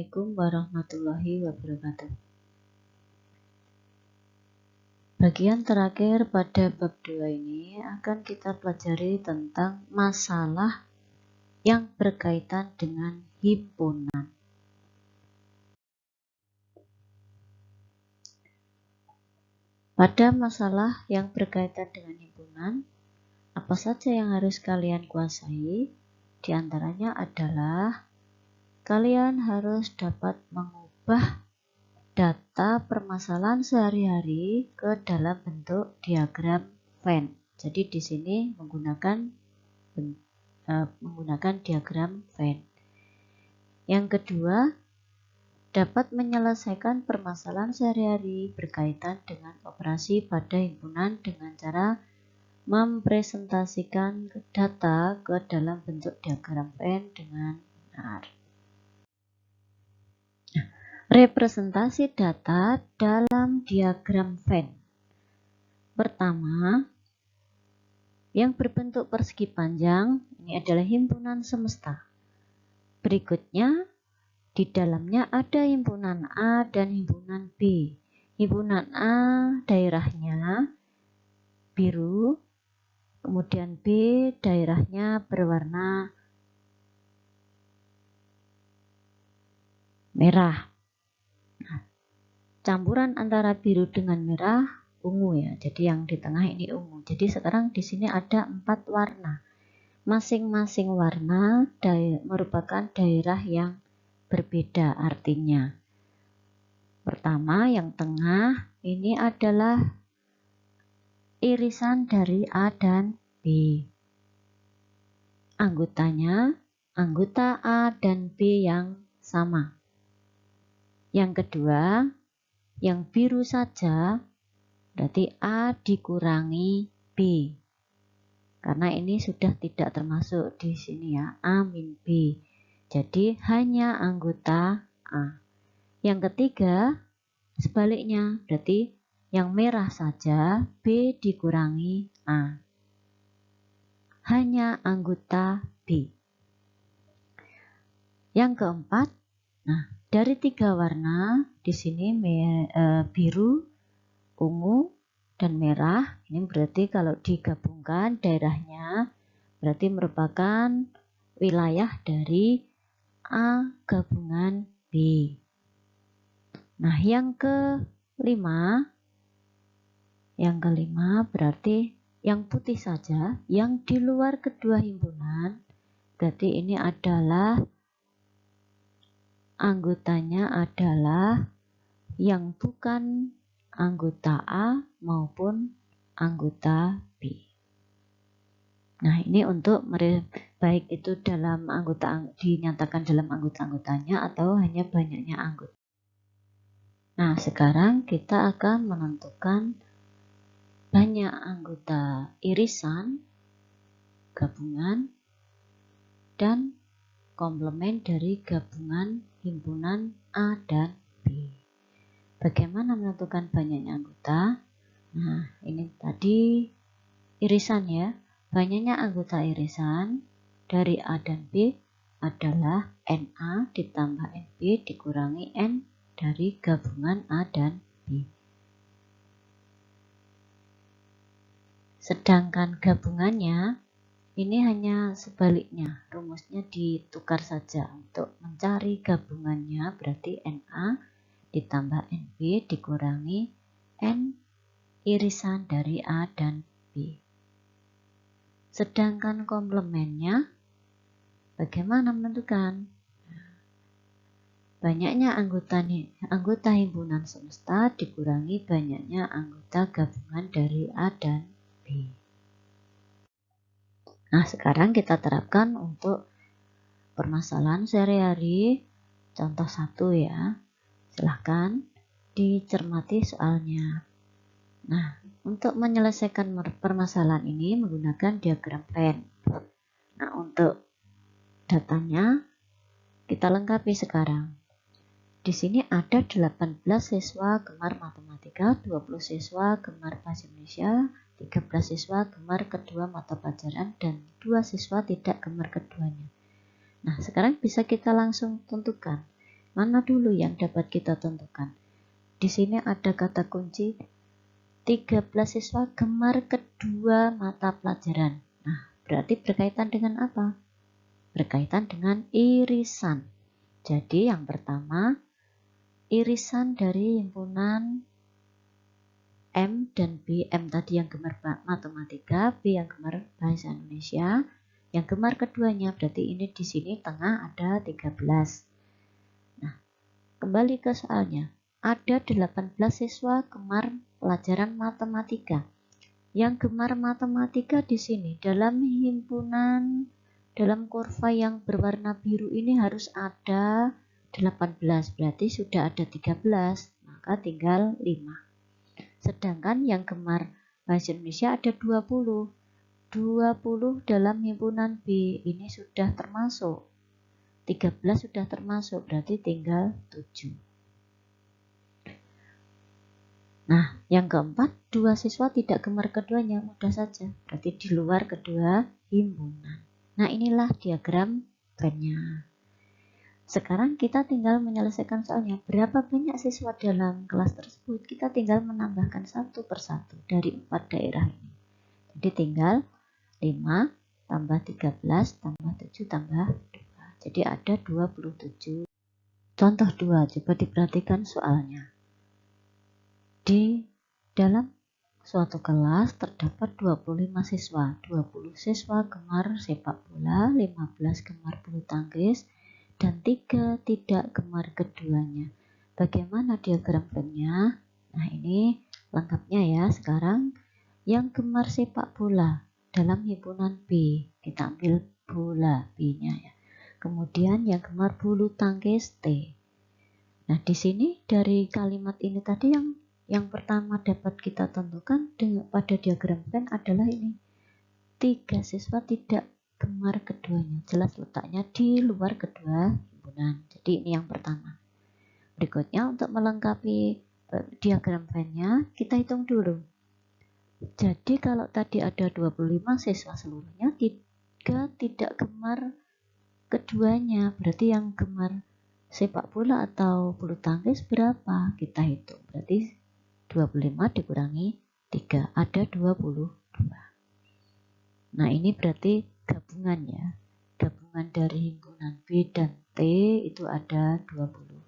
Assalamualaikum warahmatullahi wabarakatuh. Bagian terakhir pada bab 2 ini akan kita pelajari tentang masalah yang berkaitan dengan himpunan. Pada masalah yang berkaitan dengan himpunan, apa saja yang harus kalian kuasai? Di antaranya adalah kalian harus dapat mengubah data permasalahan sehari-hari ke dalam bentuk diagram Venn. Jadi di sini menggunakan diagram Venn. Yang kedua, dapat menyelesaikan permasalahan sehari-hari berkaitan dengan operasi pada himpunan dengan cara mempresentasikan data ke dalam bentuk diagram Venn dengan benar. Representasi data dalam diagram Venn. Pertama, yang berbentuk persegi panjang ini adalah himpunan semesta. Berikutnya, di dalamnya ada himpunan A dan himpunan B. Himpunan A daerahnya biru, kemudian B daerahnya berwarna merah. Campuran antara biru dengan merah ungu ya. Jadi yang di tengah ini ungu. Jadi sekarang di sini ada 4 warna. Masing-masing warna merupakan daerah yang berbeda artinya. Pertama, yang tengah ini adalah irisan dari A dan B. Anggotanya, anggota A dan B yang sama. Yang kedua, yang biru saja, berarti A dikurangi B. Karena ini sudah tidak termasuk di sini ya, A min B. Jadi hanya anggota A. Yang ketiga, sebaliknya, berarti yang merah saja, B dikurangi A. Hanya anggota B. Yang keempat, dari 3 warna di sini biru, ungu, dan merah. Ini berarti kalau digabungkan daerahnya berarti merupakan wilayah dari A gabungan B. Nah, yang kelima berarti yang putih saja, yang di luar kedua himpunan, berarti ini adalah anggotanya adalah yang bukan anggota A maupun anggota B. Nah, ini untuk baik itu dalam dinyatakan dalam anggota-anggotanya atau hanya banyaknya anggota. Nah, sekarang kita akan menentukan banyak anggota irisan, gabungan, dan komplement dari gabungan himpunan A dan B. Bagaimana menentukan banyaknya anggota? Nah, ini tadi irisan ya. Banyaknya anggota irisan dari A dan B adalah NA ditambah NB dikurangi N dari gabungan A dan B. Sedangkan gabungannya ini hanya sebaliknya, rumusnya ditukar saja. Untuk mencari gabungannya berarti NA ditambah NB dikurangi N irisan dari A dan B. Sedangkan komplemennya, bagaimana menentukan? Banyaknya anggota himpunan semesta dikurangi banyaknya anggota gabungan dari A dan B. Nah, sekarang kita terapkan untuk permasalahan sehari-hari. Contoh 1 ya. Silahkan dicermati soalnya. Nah, untuk menyelesaikan permasalahan ini menggunakan diagram Venn. Nah, untuk datanya kita lengkapi sekarang. Di sini ada 18 siswa gemar matematika, 20 siswa gemar bahasa Indonesia, 13 siswa gemar kedua mata pelajaran, dan 2 siswa tidak gemar keduanya. Nah, sekarang bisa kita langsung tentukan Mana dulu yang dapat kita tentukan? Di sini ada kata kunci 13 siswa gemar kedua mata pelajaran. Nah, berarti berkaitan dengan apa? Berkaitan dengan irisan. Jadi yang pertama, irisan dari himpunan M dan B. M tadi yang gemar matematika, B yang gemar bahasa Indonesia. Yang gemar keduanya berarti ini di sini tengah ada 13. Nah, kembali ke soalnya. Ada 18 siswa gemar pelajaran matematika. Yang gemar matematika di sini dalam himpunan, dalam kurva yang berwarna biru ini harus ada 18, berarti sudah ada 13, maka tinggal 5. Sedangkan yang gemar bahasa Indonesia ada 20. 20 dalam himpunan B ini sudah termasuk. 13 sudah termasuk, berarti tinggal 7. Nah, yang keempat, 2 siswa tidak gemar keduanya, mudah saja. Berarti di luar kedua himpunan. Nah, inilah diagram Venn-nya. Sekarang kita tinggal menyelesaikan soalnya. Berapa banyak siswa dalam kelas tersebut? Kita tinggal menambahkan satu persatu dari 4 daerah ini. Jadi tinggal 5 tambah 13 tambah 7 tambah 2. Jadi ada 27. Contoh 2, coba diperhatikan soalnya. Di dalam suatu kelas terdapat 25 siswa. 20 siswa gemar sepak bola, 15 gemar bulu tangkis, dan 3 tidak gemar keduanya. Bagaimana diagram Venn-nya? Nah, ini lengkapnya ya. Sekarang yang gemar sepak bola dalam himpunan B, kita ambil bola B-nya ya. Kemudian yang gemar bulu tangkis T. Nah, di sini dari kalimat ini tadi yang pertama dapat kita tentukan pada diagram Venn adalah ini. 3 siswa tidak gemar keduanya. Jelas letaknya di luar kedua himpunan. Jadi ini yang pertama. Berikutnya untuk melengkapi diagram Venn-nya, kita hitung dulu. Jadi kalau tadi ada 25 siswa seluruhnya, 3 tidak gemar keduanya. Berarti yang gemar sepak bola atau bulu tangkis berapa? Kita hitung. Berarti 25 dikurangi 3, ada 22. Nah, ini berarti gabungan ya. Gabungan dari himpunan B dan T itu ada 22.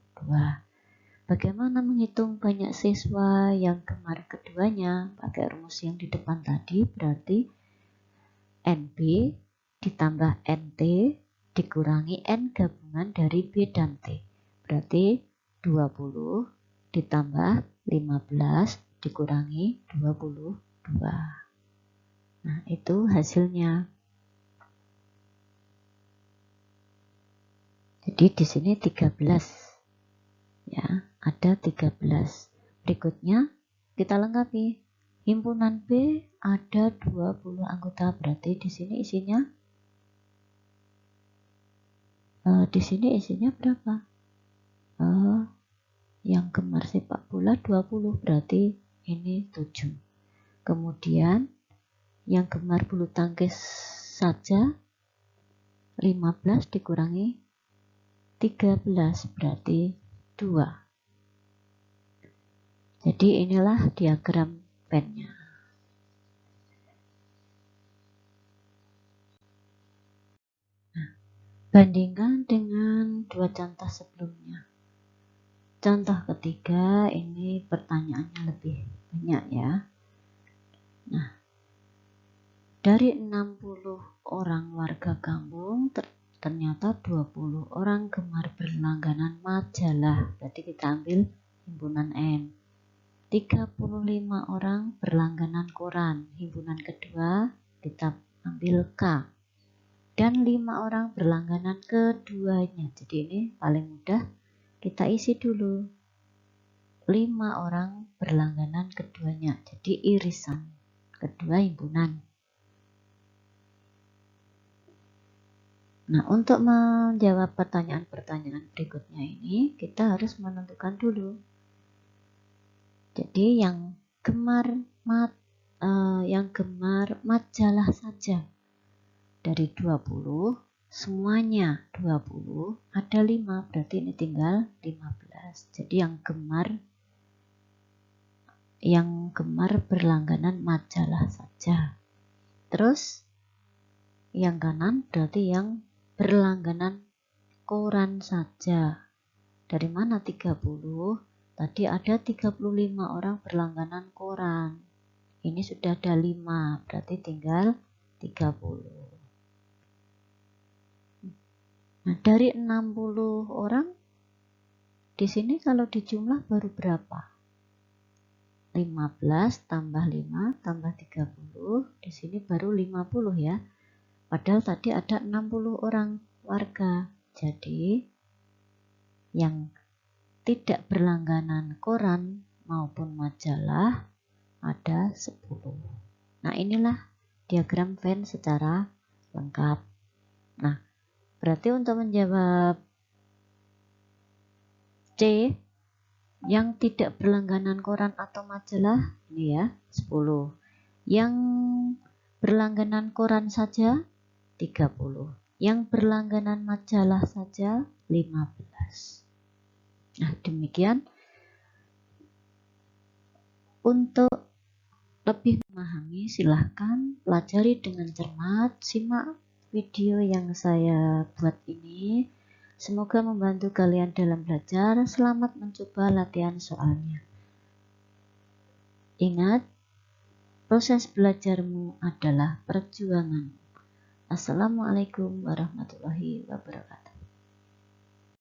Bagaimana menghitung banyak siswa yang gemar keduanya? Pakai rumus yang di depan tadi, berarti NB ditambah NT dikurangi N gabungan dari B dan T. Berarti 20 ditambah 15 dikurangi 22. Nah, itu hasilnya. Jadi di sini 13. Ya, ada 13. Berikutnya kita lengkapi. Himpunan B ada 20 anggota, berarti di sini isinya berapa? Yang gemar sepak bola 20, berarti ini 7. Kemudian yang gemar bulu tangkis saja 15 dikurangi 13, berarti 2. Jadi inilah diagram Venn-nya. Nah, bandingkan dengan 2 contoh sebelumnya. Contoh ketiga ini pertanyaannya lebih banyak ya. Nah, dari 60 orang warga kampung ternyata 20 orang gemar berlangganan majalah. Berarti kita ambil himpunan M. 35 orang berlangganan koran. Himpunan kedua kita ambil K. Dan 5 orang berlangganan keduanya. Jadi ini paling mudah kita isi dulu. 5 orang berlangganan keduanya. Jadi irisan kedua himpunan. Nah, untuk menjawab pertanyaan-pertanyaan berikutnya ini, kita harus menentukan dulu. Jadi yang gemar majalah saja dari 20 semuanya 20, ada 5, berarti ini tinggal 15. Jadi yang gemar berlangganan majalah saja. Terus yang kanan berarti yang berlangganan koran saja. Dari mana 30? Tadi ada 35 orang berlangganan koran. Ini sudah ada 5, berarti tinggal 30. Nah, dari 60 orang di sini kalau dijumlah baru berapa? 15 tambah 5 tambah 30, di sini baru 50 ya. Padahal tadi ada 60 orang warga. Jadi yang tidak berlangganan koran maupun majalah ada 10. Nah, inilah diagram Venn secara lengkap. Nah, berarti untuk menjawab C, yang tidak berlangganan koran atau majalah, ini ya, 10. Yang berlangganan koran saja, 30. Yang berlangganan majalah saja, 15. Nah, demikian. Untuk lebih memahami, silahkan pelajari dengan cermat, simak video yang saya buat ini. Semoga membantu kalian dalam belajar. Selamat mencoba latihan soalnya. Ingat, proses belajarmu adalah perjuangan. Assalamualaikum warahmatullahi wabarakatuh.